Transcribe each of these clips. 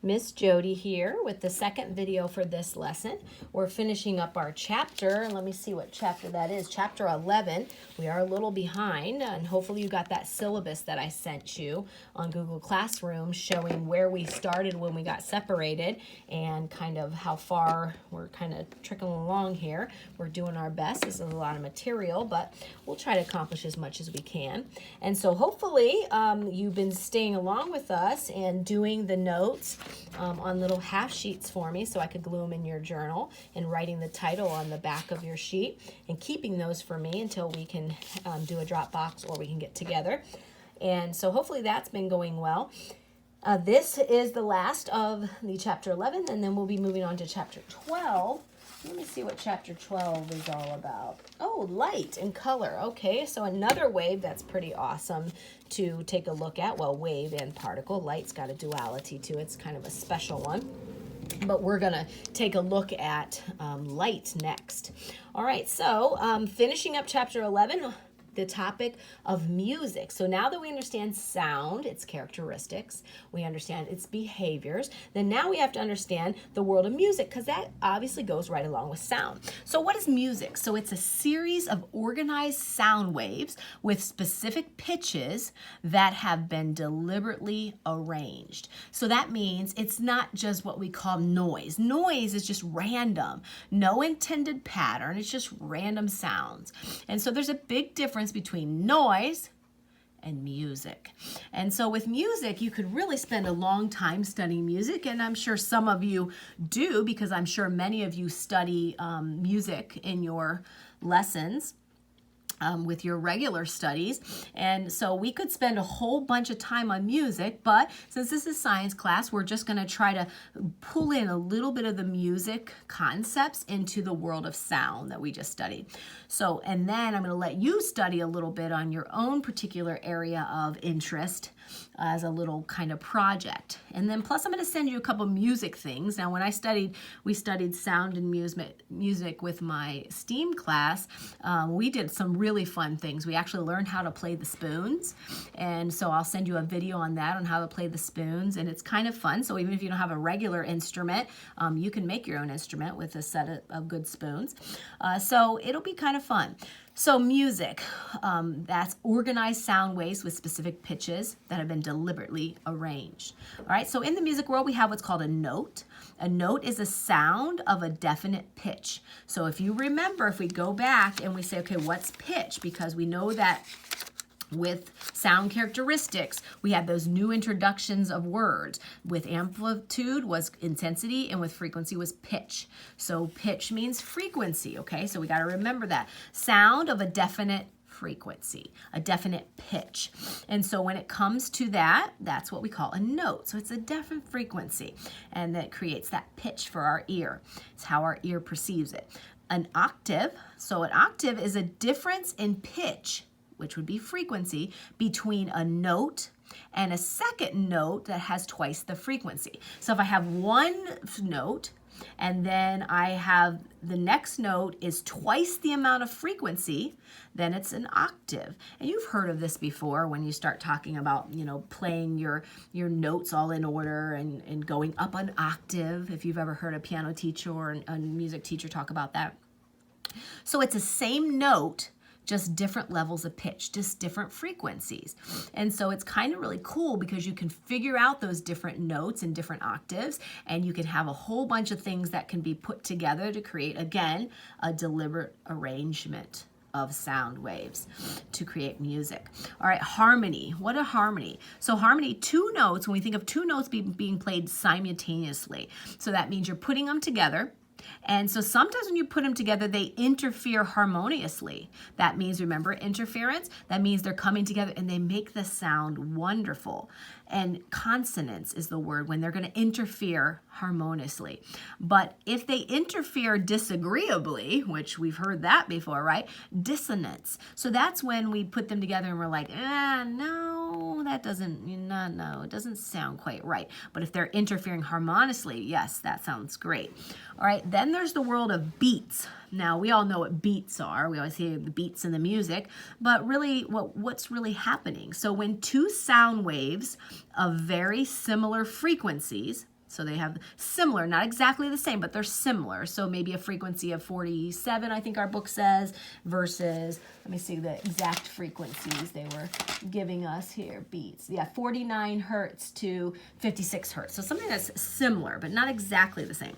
Miss Jody here with the second video for this lesson. We're finishing up our chapter. Let me see what chapter that is. Chapter 11. We are a little behind, and hopefully you got that syllabus that I sent you on Google Classroom showing where we started when we got separated and kind of how far we're kind of trickling along here. We're doing our best. This is a lot of material, but we'll try to accomplish as much as we can. And so hopefully you've been staying along with us and doing the notes on little half sheets for me so I could glue them in your journal, and writing the title on the back of your sheet and keeping those for me until we can do a Dropbox or we can get together. And so hopefully that's been going well. This is the last of the chapter 11, and then we'll be moving on to chapter 12. Let me see what chapter 12 is all about. Oh, light and color. Okay, so another wave that's pretty awesome to take a look at. Well, wave and particle. Light's got a duality to it. It's kind of a special one. But we're going to take a look at light next. All right, so finishing up chapter 11, the topic of music. So now that we understand sound, its characteristics, we understand its behaviors, then now we have to understand the world of music, because that obviously goes right along with sound. So what is music? So it's a series of organized sound waves with specific pitches that have been deliberately arranged. So that means it's not just what we call noise. Noise is just random, no intended pattern. It's just random sounds. And so there's a big difference between noise and music. And so with music, you could really spend a long time studying music, and I'm sure some of you do, because I'm sure many of you study music in your lessons. With your regular studies. And so we could spend a whole bunch of time on music, but since this is science class, we're just going to try to pull in a little bit of the music concepts into the world of sound that we just studied. So, and then I'm going to let you study a little bit on your own particular area of interest as a little kind of project. And then plus I'm going to send you a couple music things. Now when we studied sound and music with my STEAM class, we did some really fun things. We actually learned how to play the spoons. And so I'll send you a video on that, on how to play the spoons. And it's kind of fun. So even if you don't have a regular instrument, you can make your own instrument with a set of good spoons. So it'll be kind of fun. So music, that's organized sound waves with specific pitches that have been deliberately arranged. All right, so in the music world, we have what's called a note. A note is a sound of a definite pitch. So if you remember, if we go back and we say, okay, what's pitch? Because we know that with sound characteristics, we have those new introductions of words. With amplitude was intensity, and with frequency was pitch. So pitch means frequency, okay? So we got to remember that. Sound of a definite frequency, a definite pitch. And so when it comes to that, that's what we call a note. So it's a definite frequency, and that creates that pitch for our ear. It's how our ear perceives it. An octave, so an octave is a difference in pitch, which would be frequency, between a note and a second note that has twice the frequency. So if I have one note and then I have the next note is twice the amount of frequency, then it's an octave. And you've heard of this before when you start talking about, playing your notes all in order and going up an octave, if you've ever heard a piano teacher or a music teacher talk about that. So it's the same note, just different levels of pitch, just different frequencies. And so it's kind of really cool because you can figure out those different notes and different octaves, and you can have a whole bunch of things that can be put together to create, again, a deliberate arrangement of sound waves to create music. All right, harmony. What a harmony. So harmony, two notes, when we think of two notes being played simultaneously. So that means you're putting them together. And so sometimes when you put them together, they interfere harmoniously. That means, remember, interference? That means they're coming together and they make the sound wonderful. And consonance is the word when they're going to interfere harmoniously. But if they interfere disagreeably, which we've heard that before, right? Dissonance. So that's when we put them together and we're like, no, that doesn't, no, it doesn't sound quite right. But if they're interfering harmoniously, yes, that sounds great. All right, then there's the world of beats. Now, we all know what beats are. We always hear the beats in the music, but really, what's really happening? So when two sound waves of very similar frequencies So they have similar, not exactly the same, but they're similar. So maybe a frequency of 47, I think our book says, versus, let me see the exact frequencies they were giving us here, beats. Yeah, 49 hertz to 56 hertz. So something that's similar, but not exactly the same.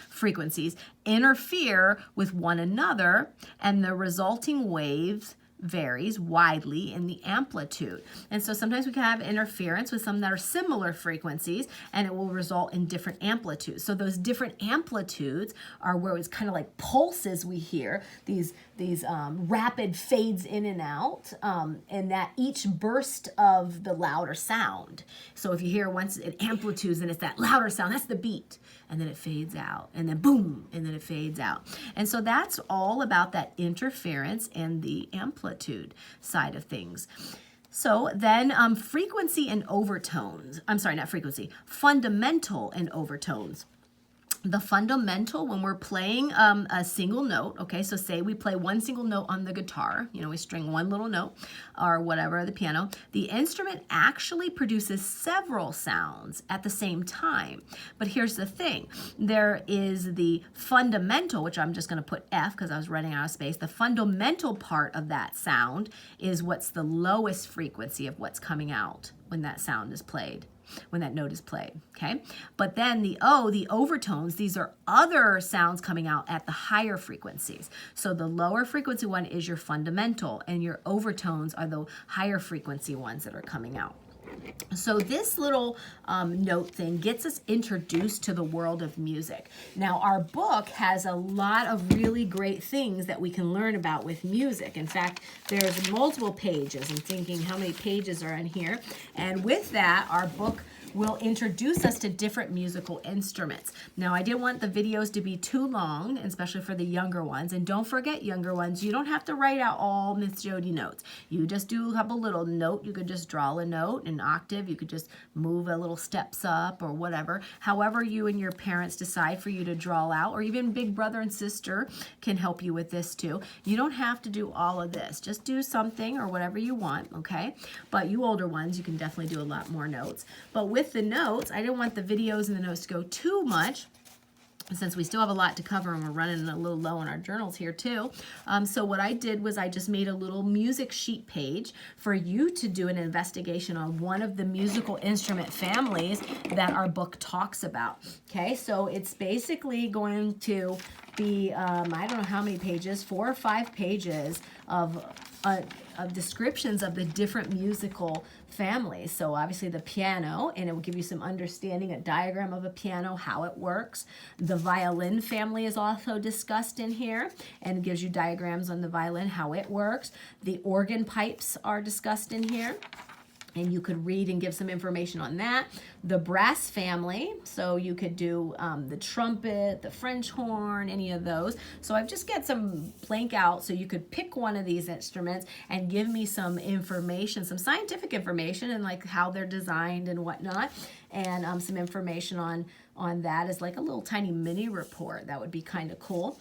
Frequencies interfere with one another, and the resulting waves varies widely in the amplitude. And so sometimes we can have interference with some that are similar frequencies, and it will result in different amplitudes. So those different amplitudes are where it's kind of like pulses we hear, these rapid fades in and out, and that each burst of the louder sound. So if you hear once it amplitudes and it's that louder sound, that's the beat. And then it fades out, and then boom, and then it fades out. And so that's all about that interference and the amplitude side of things. So then frequency and overtones. I'm sorry, not frequency, fundamental and overtones. The fundamental, when we're playing a single note, okay, so say we play one single note on the guitar, you know, we string one little note or whatever, the piano, the instrument actually produces several sounds at the same time. But here's the thing, there is the fundamental, which I'm just going to put F because I was running out of space. The fundamental part of that sound is what's the lowest frequency of what's coming out when that sound is played, when that note is played, okay? But then the overtones, these are other sounds coming out at the higher frequencies. So the lower frequency one is your fundamental, and your overtones are the higher frequency ones that are coming out. So this little note thing gets us introduced to the world of music. Now our book has a lot of really great things that we can learn about with music. In fact, there's multiple pages. I'm thinking how many pages are in here. And with that, our book will introduce us to different musical instruments. Now, I didn't want the videos to be too long, especially for the younger ones. And don't forget, younger ones, you don't have to write out all Miss Jody notes. You just do a couple little note. You could just draw a note, an octave. You could just move a little steps up or whatever. However you and your parents decide for you to draw out, or even big brother and sister can help you with this too. You don't have to do all of this. Just do something or whatever you want, okay? But you older ones, you can definitely do a lot more notes. But with the notes, I didn't want the videos and the notes to go too much, since we still have a lot to cover and we're running a little low on our journals here too. So what I did was I just made a little music sheet page for you to do an investigation on one of the musical instrument families that our book talks about. Okay, so it's basically going to be, I don't know how many pages, 4 or 5 pages of descriptions of the different musical families. So obviously the piano, and it will give you some understanding, a diagram of a piano, how it works. The violin family is also discussed in here, and gives you diagrams on the violin, how it works. The organ pipes are discussed in here, and you could read and give some information on that. The brass family, so you could do the trumpet, the French horn, any of those. So I've just got some blank out so you could pick one of these instruments and give me some information, some scientific information, and like how they're designed and whatnot, and some information on that as like a little tiny mini report. That would be kind of cool.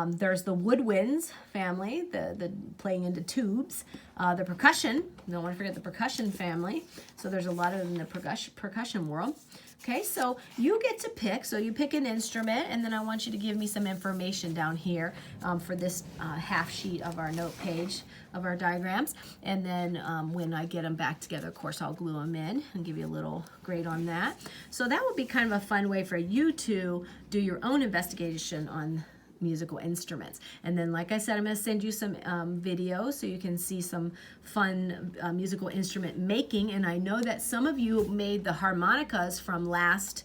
There's the woodwinds family, the playing into tubes. The percussion, don't want to forget the percussion family. So there's a lot of them in the percussion world. Okay, so you get to pick. So you pick an instrument, and then I want you to give me some information down here for this half sheet of our note page of our diagrams. And then when I get them back together, of course, I'll glue them in and give you a little grade on that. So that would be kind of a fun way for you to do your own investigation on musical instruments. And then, like I said, I'm going to send you some videos so you can see some fun musical instrument making. And I know that some of you made the harmonicas from last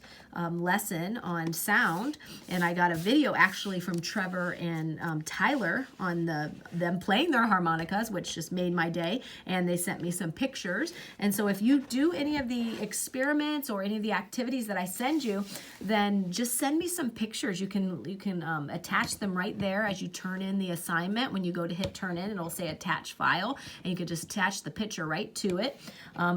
lesson on sound, and I got a video actually from Trevor and Tyler on them playing their harmonicas, which just made my day, and they sent me some pictures. And so if you do any of the experiments or any of the activities that I send you, then just send me some pictures. You can attach them right there as you turn in the assignment. When you go to hit turn in, it'll say attach file, and you can just attach the picture right to it.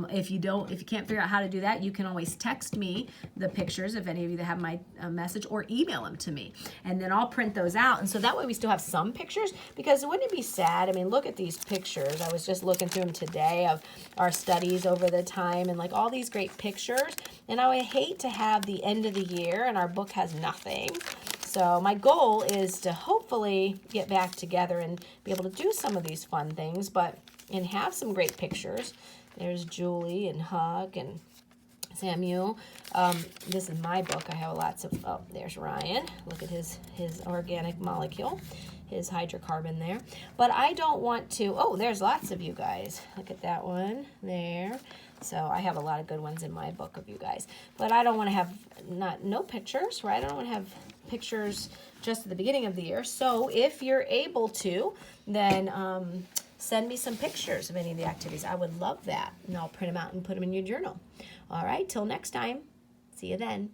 If you can't figure out how to do that, you can always text me the pictures pictures, if any of you that have my message, or email them to me. And then I'll print those out. And so that way we still have some pictures, because wouldn't it be sad? I mean, look at these pictures. I was just looking through them today of our studies over the time and like all these great pictures. And I would hate to have the end of the year and our book has nothing. So my goal is to hopefully get back together and be able to do some of these fun things, and have some great pictures. There's Julie and Huck and Samuel. This is my book. I have lots of, oh, there's Ryan. Look at his organic molecule, his hydrocarbon there. But I don't want to, oh, there's lots of you guys. Look at that one there. So I have a lot of good ones in my book of you guys. But I don't want to have no pictures, right? I don't want to have pictures just at the beginning of the year. So if you're able to, then send me some pictures of any of the activities. I would love that. And I'll print them out and put them in your journal. All right, till next time. See you then.